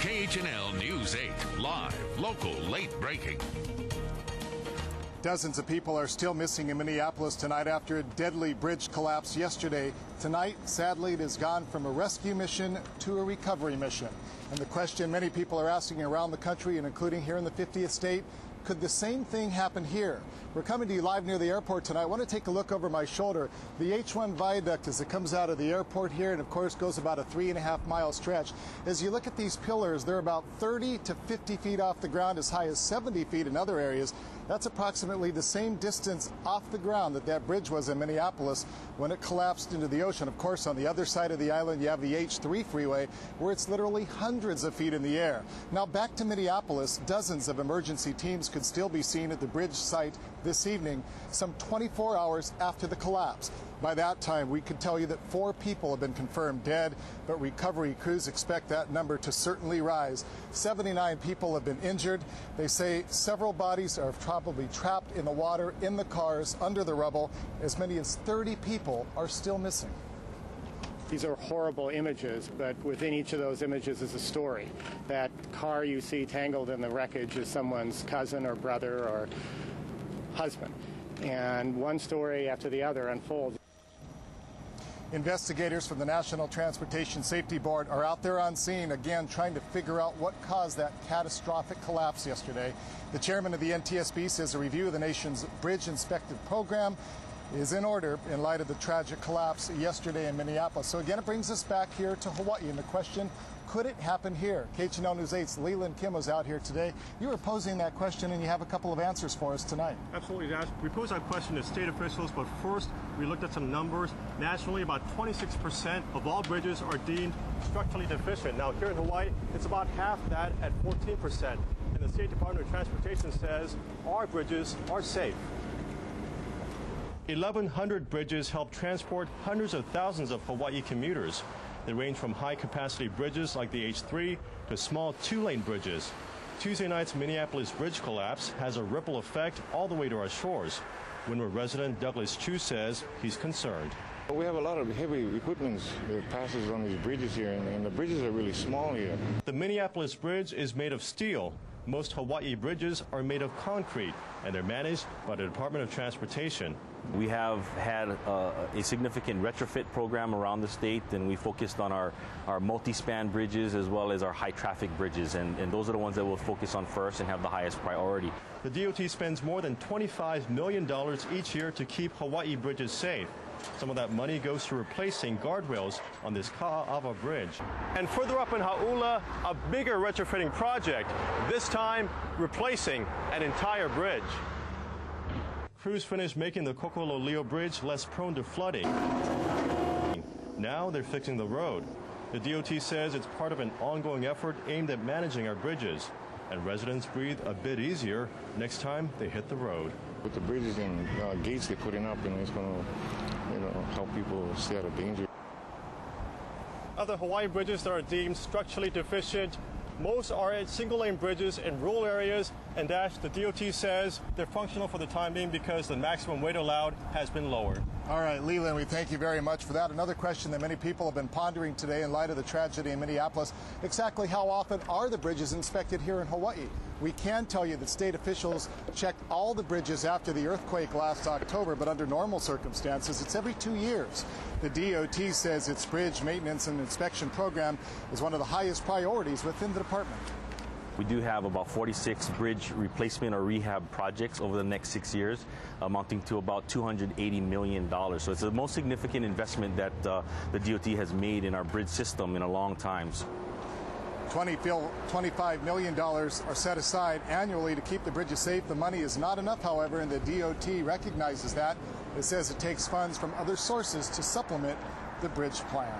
KHNL News 8, live, local, late breaking. Dozens of people are still missing in Minneapolis tonight after a deadly bridge collapse yesterday. Tonight, sadly, it has gone from a rescue mission to a recovery mission. And the question many people are asking around the country, and including here in the 50th state, could the same thing happen here? We're coming to you live near the airport tonight. I want to take a look over my shoulder. The H1 viaduct as it comes out of the airport here, and of course goes about a 3.5 mile stretch. As you look at these pillars, they're about 30 to 50 feet off the ground, as high as 70 feet in other areas. That's approximately the same distance off the ground that bridge was in Minneapolis when it collapsed into the ocean. Of course, on the other side of the island, you have the H3 freeway, where it's literally hundreds of feet in the air. Now back to Minneapolis, dozens of emergency teams could still be seen at the bridge site this evening, some 24 hours after the collapse. By that time, we could tell you that 4 people have been confirmed dead, but recovery crews expect that number to certainly rise. 79 people have been injured. They say several bodies are probably trapped in the water, in the cars, under the rubble. As many as 30 people are still missing. These are horrible images, but within each of those images is a story. That car you see tangled in the wreckage is someone's cousin or brother or husband. And one story after the other unfolds. Investigators from the National Transportation Safety Board are out there on scene again trying to figure out what caused that catastrophic collapse yesterday. The chairman of the NTSB says a review of the nation's bridge inspective program is in order in light of the tragic collapse yesterday in Minneapolis. So again, it brings us back here to Hawaii, and the question, could it happen here? KHNL News 8's Leland was out here today. You were posing that question, and you have a couple of answers for us tonight. Absolutely. We posed that question to state officials, but first we looked at some numbers. Nationally, about 26% of all bridges are deemed structurally deficient. Now, here in Hawaii, it's about half that at 14%. And the State Department of Transportation says our bridges are safe. 1,100 bridges help transport hundreds of thousands of Hawaii commuters. They range from high-capacity bridges like the H3 to small 2-lane bridges. Tuesday night's Minneapolis bridge collapse has a ripple effect all the way to our shores. Windward resident Douglas Chu says he's concerned. We have a lot of heavy equipment that passes on these bridges here, and the bridges are really small here. The Minneapolis bridge is made of steel. Most Hawaii bridges are made of concrete, and they're managed by the Department of Transportation. We have had a significant retrofit program around the state, and we focused on our multi-span bridges as well as our high-traffic bridges, and those are the ones that we'll focus on first and have the highest priority. The DOT spends more than $25 million each year to keep Hawaii bridges safe. Some of that money goes to replacing guardrails on this Ka'ava bridge. And further up in Hauula, a bigger retrofitting project, this time replacing an entire bridge. Crews finished making the Kokololeo Bridge less prone to flooding. Now they're fixing the road. The DOT says it's part of an ongoing effort aimed at managing our bridges. And residents breathe a bit easier next time they hit the road. With the bridges and gates they're putting up, it's going to help people stay out of danger. Other Hawaii bridges that are deemed structurally deficient, most are single-lane bridges in rural areas, and the DOT says they're functional for the time being because the maximum weight allowed has been lowered. All right, Leland, we thank you very much for that. Another question that many people have been pondering today in light of the tragedy in Minneapolis, exactly how often are the bridges inspected here in Hawaii? We can tell you that state officials checked all the bridges after the earthquake last October, but under normal circumstances, it's every 2 years. The DOT says its bridge maintenance and inspection program is one of the highest priorities within the department. We do have about 46 bridge replacement or rehab projects over the next 6 years, amounting to about $280 million. So it's the most significant investment that the DOT has made in our bridge system in a long time. $25 million are set aside annually to keep the bridges safe. The money is not enough, however, and the DOT recognizes that. It says it takes funds from other sources to supplement the bridge plan.